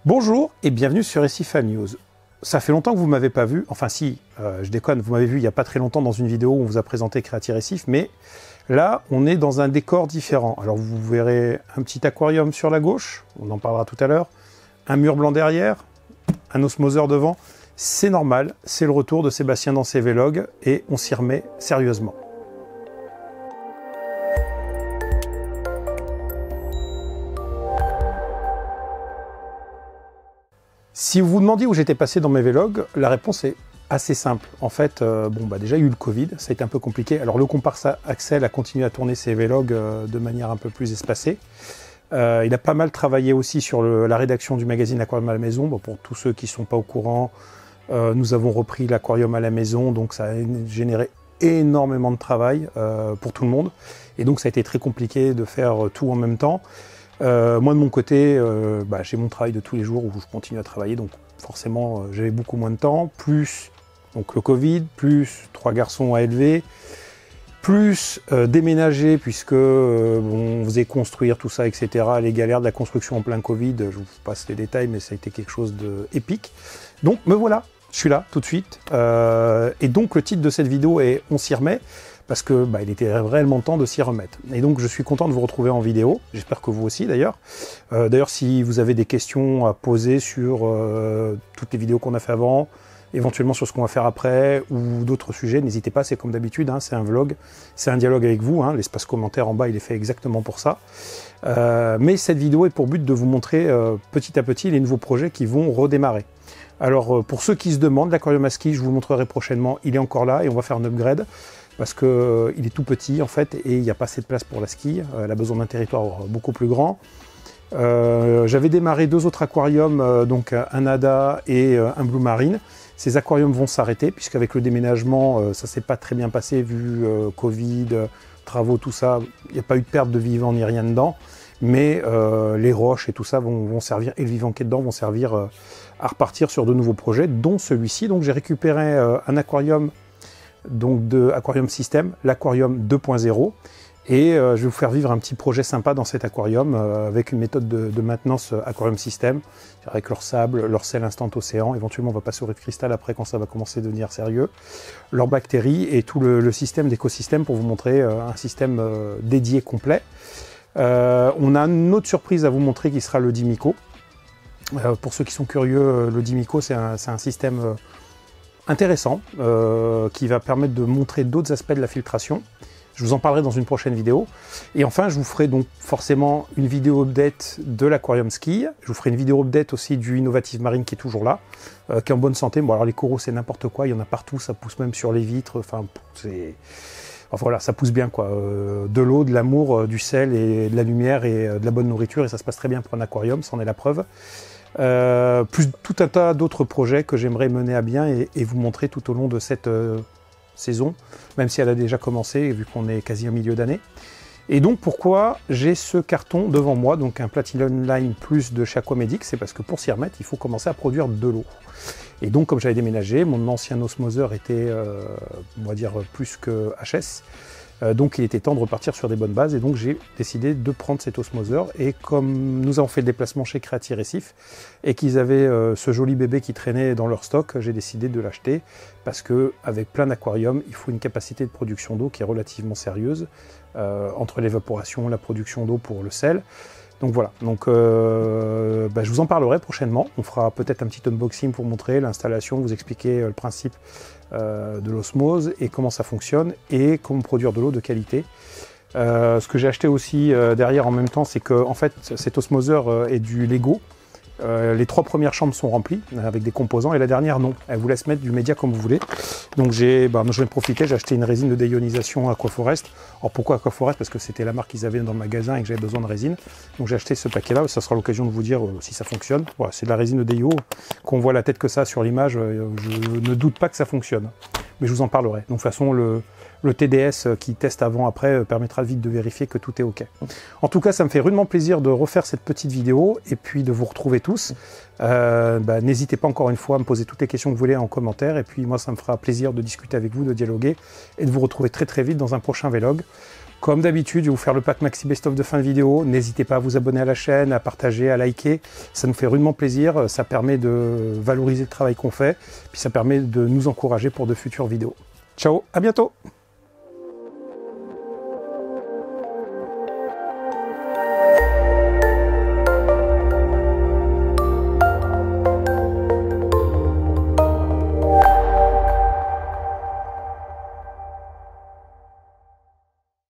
Bonjour et bienvenue sur Récifal News. Ça fait longtemps que vous ne m'avez pas vu, enfin si, je déconne, vous m'avez vu il n'y a pas très longtemps dans une vidéo où on vous a présenté Creati Récif, mais là on est dans un décor différent. Alors vous verrez un petit aquarium sur la gauche, on en parlera tout à l'heure, un mur blanc derrière, un osmoseur devant, c'est normal, c'est le retour de Sébastien dans ses vlogs et on s'y remet sérieusement. Si vous vous demandiez où j'étais passé dans mes vlogs, la réponse est assez simple. En fait, déjà il y a eu le Covid, ça a été un peu compliqué. Alors le comparse Axel a continué à tourner ses vlogs de manière un peu plus espacée. Il a pas mal travaillé aussi sur la rédaction du magazine Aquarium à la maison. Bon, pour tous ceux qui ne sont pas au courant, nous avons repris l'Aquarium à la maison, donc ça a généré énormément de travail pour tout le monde. Et donc ça a été très compliqué de faire tout en même temps. Moi de mon côté, j'ai mon travail de tous les jours où je continue à travailler, donc forcément j'avais beaucoup moins de temps, plus donc le Covid, plus 3 garçons à élever, plus déménager puisque on faisait construire tout ça, etc. Les galères de la construction en plein Covid, je vous passe les détails, mais ça a été quelque chose d'épique. Donc me voilà, je suis là tout de suite. Et donc le titre de cette vidéo est « On s'y remet ». Parce que il était réellement temps de s'y remettre. Et donc je suis content de vous retrouver en vidéo, j'espère que vous aussi d'ailleurs. D'ailleurs si vous avez des questions à poser sur toutes les vidéos qu'on a fait avant, éventuellement sur ce qu'on va faire après, ou d'autres sujets, n'hésitez pas, c'est comme d'habitude, hein, c'est un vlog, c'est un dialogue avec vous, hein, l'espace commentaire en bas il est fait exactement pour ça. Mais cette vidéo est pour but de vous montrer petit à petit les nouveaux projets qui vont redémarrer. Alors pour ceux qui se demandent, l'aquarium à ski, je vous montrerai prochainement, il est encore là et on va faire un upgrade. Parce qu'il est tout petit en fait et il n'y a pas assez de place pour la ski, elle a besoin d'un territoire beaucoup plus grand. J'avais démarré 2 autres aquariums, donc un Nada et un Blue Marine. Ces aquariums vont s'arrêter puisqu'avec le déménagement, ça ne s'est pas très bien passé vu Covid, travaux, tout ça. Il n'y a pas eu de perte de vivant ni rien dedans. Mais les roches et tout ça vont servir, et le vivant qui est dedans vont servir à repartir sur de nouveaux projets, dont celui-ci. Donc j'ai récupéré un aquarium donc de Aquarium System, l'aquarium 2.0, et je vais vous faire vivre un petit projet sympa dans cet aquarium avec une méthode de maintenance Aquarium System, avec leur sable, leur sel instant océan, éventuellement on va passer au Rive Cristal après quand ça va commencer à devenir sérieux, leurs bactéries et tout le système d'écosystème pour vous montrer un système dédié complet. On a une autre surprise à vous montrer qui sera le Dimico. Pour ceux qui sont curieux, le Dimico c'est un système intéressant, qui va permettre de montrer d'autres aspects de la filtration. Je vous en parlerai dans une prochaine vidéo. Et enfin, je vous ferai donc forcément une vidéo update de l'aquarium ski. Je vous ferai une vidéo update aussi du Innovative Marine qui est toujours là, qui est en bonne santé. Bon alors les coraux c'est n'importe quoi, il y en a partout, ça pousse même sur les vitres, enfin voilà, ça pousse bien quoi. De l'eau, de l'amour, du sel et de la lumière et de la bonne nourriture et ça se passe très bien pour un aquarium, ça en est la preuve. Plus tout un tas d'autres projets que j'aimerais mener à bien et vous montrer tout au long de cette saison, même si elle a déjà commencé, vu qu'on est quasi au milieu d'année. Et donc pourquoi j'ai ce carton devant moi, donc un Platinum Line Plus de chez Aquamedic, c'est parce que pour s'y remettre, il faut commencer à produire de l'eau. Et donc comme j'avais déménagé, mon ancien osmoseur était, on va dire, plus que HS. Donc il était temps de repartir sur des bonnes bases et donc j'ai décidé de prendre cet osmoseur et comme nous avons fait le déplacement chez Creati Récif et qu'ils avaient ce joli bébé qui traînait dans leur stock, j'ai décidé de l'acheter parce que avec plein d'aquariums, il faut une capacité de production d'eau qui est relativement sérieuse entre l'évaporation, la production d'eau pour le sel. Donc voilà, donc, je vous en parlerai prochainement, on fera peut-être un petit unboxing pour montrer l'installation, vous expliquer le principe de l'osmose et comment ça fonctionne et comment produire de l'eau de qualité. Ce que j'ai acheté aussi derrière en même temps, c'est que en fait cet osmoseur est du Lego. Les 3 premières chambres sont remplies avec des composants et la dernière non. Elle vous laisse mettre du média comme vous voulez. Donc je vais profiter, j'ai acheté une résine de déionisation Aquaforest. Alors pourquoi Aquaforest? Parce que c'était la marque qu'ils avaient dans le magasin et que j'avais besoin de résine. Donc j'ai acheté ce paquet là, ça sera l'occasion de vous dire si ça fonctionne. Voilà, c'est de la résine de déio, qu'on voit la tête que ça sur l'image, je ne doute pas que ça fonctionne. Mais je vous en parlerai. Donc de toute façon le TDS qui teste avant-après permettra vite de vérifier que tout est OK. En tout cas, ça me fait rudement plaisir de refaire cette petite vidéo et puis de vous retrouver tous. N'hésitez pas encore une fois à me poser toutes les questions que vous voulez en commentaire et puis moi ça me fera plaisir de discuter avec vous, de dialoguer et de vous retrouver très très vite dans un prochain vlog. Comme d'habitude, je vais vous faire le pack Maxi Best of de fin de vidéo. N'hésitez pas à vous abonner à la chaîne, à partager, à liker. Ça nous fait rudement plaisir. Ça permet de valoriser le travail qu'on fait. Puis ça permet de nous encourager pour de futures vidéos. Ciao, à bientôt!